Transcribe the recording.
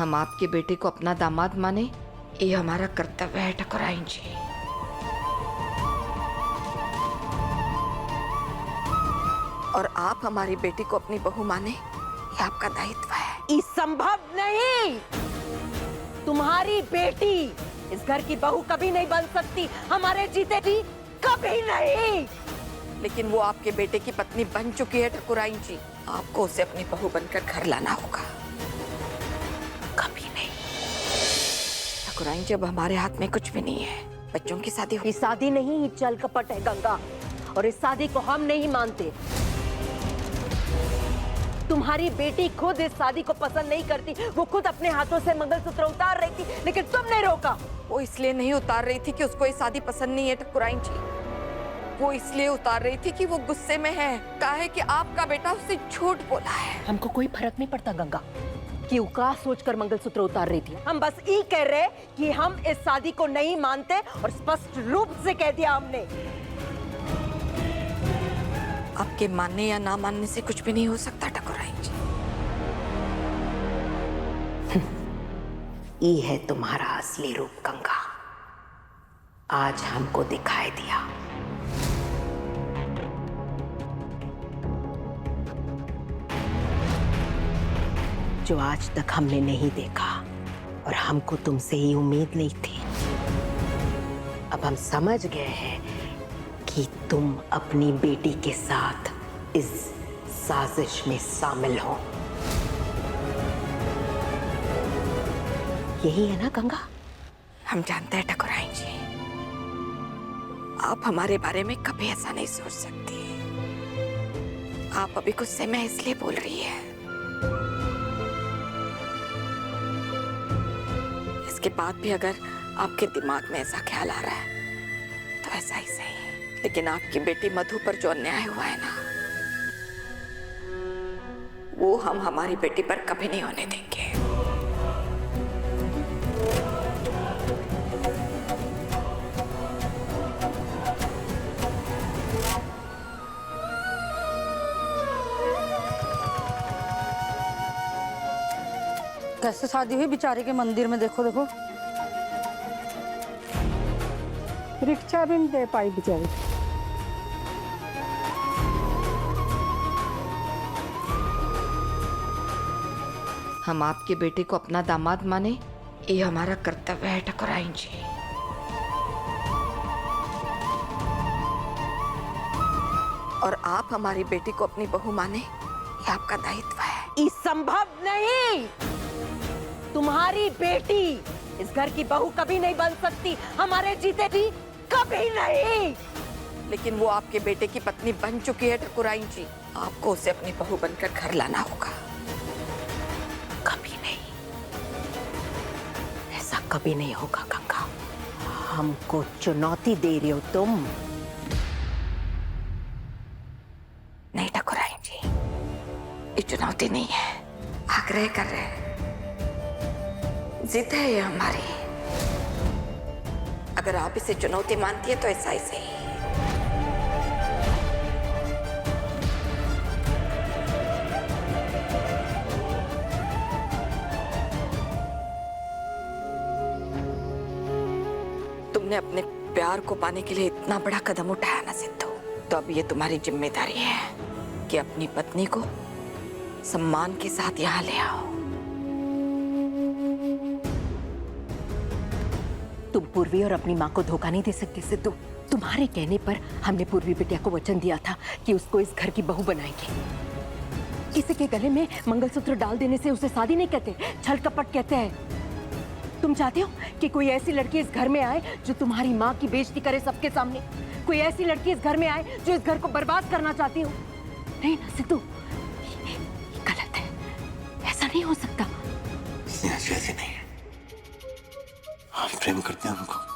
हम आपके बेटे को अपना दामाद माने, ये हमारा कर्तव्य है ठकुराइन जी। और आप हमारी बेटी को अपनी बहू माने, ये आपका दायित्व है। ये संभव नहीं। तुम्हारी बेटी इस घर की बहू कभी नहीं बन सकती, हमारे जीते भी कभी नहीं। लेकिन वो आपके बेटे की पत्नी बन चुकी है ठकुराइन जी, आपको उसे अपनी बहू बनकर घर लाना होगा। कभी नहीं ठकुराइन जी, अब हमारे हाथ में कुछ भी नहीं है। बच्चों की शादी ये शादी नहीं, ये चल कपट है गंगा, और इस शादी को हम नहीं मानते। तुम्हारी बेटी खुद इस शादी को पसंद नहीं करती, वो खुद अपने हाथों से मंगलसूत्र उतार रही थी, लेकिन तुमने रोका। वो इसलिए नहीं उतार रही थी कि उसको ये शादी पसंद नहीं है ठकुराइन जी, वो इसलिए उतार रही थी कि वो गुस्से में है। कहा है कि आपका बेटा उससे झूठ बोला है। हमको कोई फर्क नहीं पड़ता गंगा कि वो क्या सोचकर मंगलसूत्र उतार रही थी। हम बस ये कह रहे कि हम इस शादी को नहीं मानते, और स्पष्ट रूप से कह दिया हमने। आपके मानने या ना मानने से कुछ भी नहीं हो सकता ठकुराइन जी। ये है तुम्हारा असली रूप गंगा, आज हमको दिखाई दिया। जो आज तक हमने नहीं देखा, और हमको तुमसे ये उम्मीद नहीं थी। अब हम समझ गए हैं कि तुम अपनी बेटी के साथ इस साजिश में शामिल हो। यही है ना गंगा? हम जानते हैं ठकुराइन जी, आप हमारे बारे में कभी ऐसा नहीं सोच सकती। आप अभी गुस्से में इसलिए बोल रही है। इसके बाद भी अगर आपके दिमाग में ऐसा ख्याल आ रहा है तो ऐसा ही सही, लेकिन आपकी बेटी मधु पर जो अन्याय हुआ है ना, वो हम हमारी बेटी पर कभी नहीं होने देंगे। कैसे शादी हुई बेचारे के मंदिर में, देखो देखो। रिक्शा भी नहीं दे पाई बेचारी। हम आपके बेटे को अपना दामाद माने, ये हमारा कर्तव्य है ठकुराइन जी। और आप हमारी बेटी को अपनी बहू माने, ये आपका दायित्व है। ये संभव नहीं। तुम्हारी बेटी इस घर की बहू कभी नहीं बन सकती, हमारे जीते भी कभी नहीं। लेकिन वो आपके बेटे की पत्नी बन चुकी है ठकुराइन जी, आपको उसे अपनी बहू बनकर घर लाना होगा। कभी नहीं, ऐसा कभी नहीं होगा गंगा। हमको चुनौती दे रही हो तुम। नहीं ठकुराइन जी, ये चुनौती नहीं है, आग्रह कर रहे हैं। जिद है ये हमारी। अगर आप इसे चुनौती मानती है तो ऐसा ही सही। तुमने अपने प्यार को पाने के लिए इतना बड़ा कदम उठाया ना सिद्धू, तो अब ये तुम्हारी जिम्मेदारी है कि अपनी पत्नी को सम्मान के साथ यहाँ ले आओ। तुम पूर्वी और अपनी माँ को धोखा नहीं दे सकते सिद्धू। तुम्हारे कहने पर हमने पूर्वी बिटिया को वचन दिया था कि उसको इस घर की बहू बनाएंगे। किसी के गले में मंगलसूत्र डाल देने से उसे शादी नहीं कहते, छल कपट कहते हैं। तुम चाहते हो कि कोई ऐसी लड़की इस घर में आए जो तुम्हारी माँ की बेइज्जती करे सबके सामने? कोई ऐसी लड़की इस घर में आए जो इस घर को बर्बाद करना चाहती हो? नहीं ना सिद्धू, ये गलत है, ऐसा नहीं हो सकता। नहीं, हम प्रेम करते हैं उनको।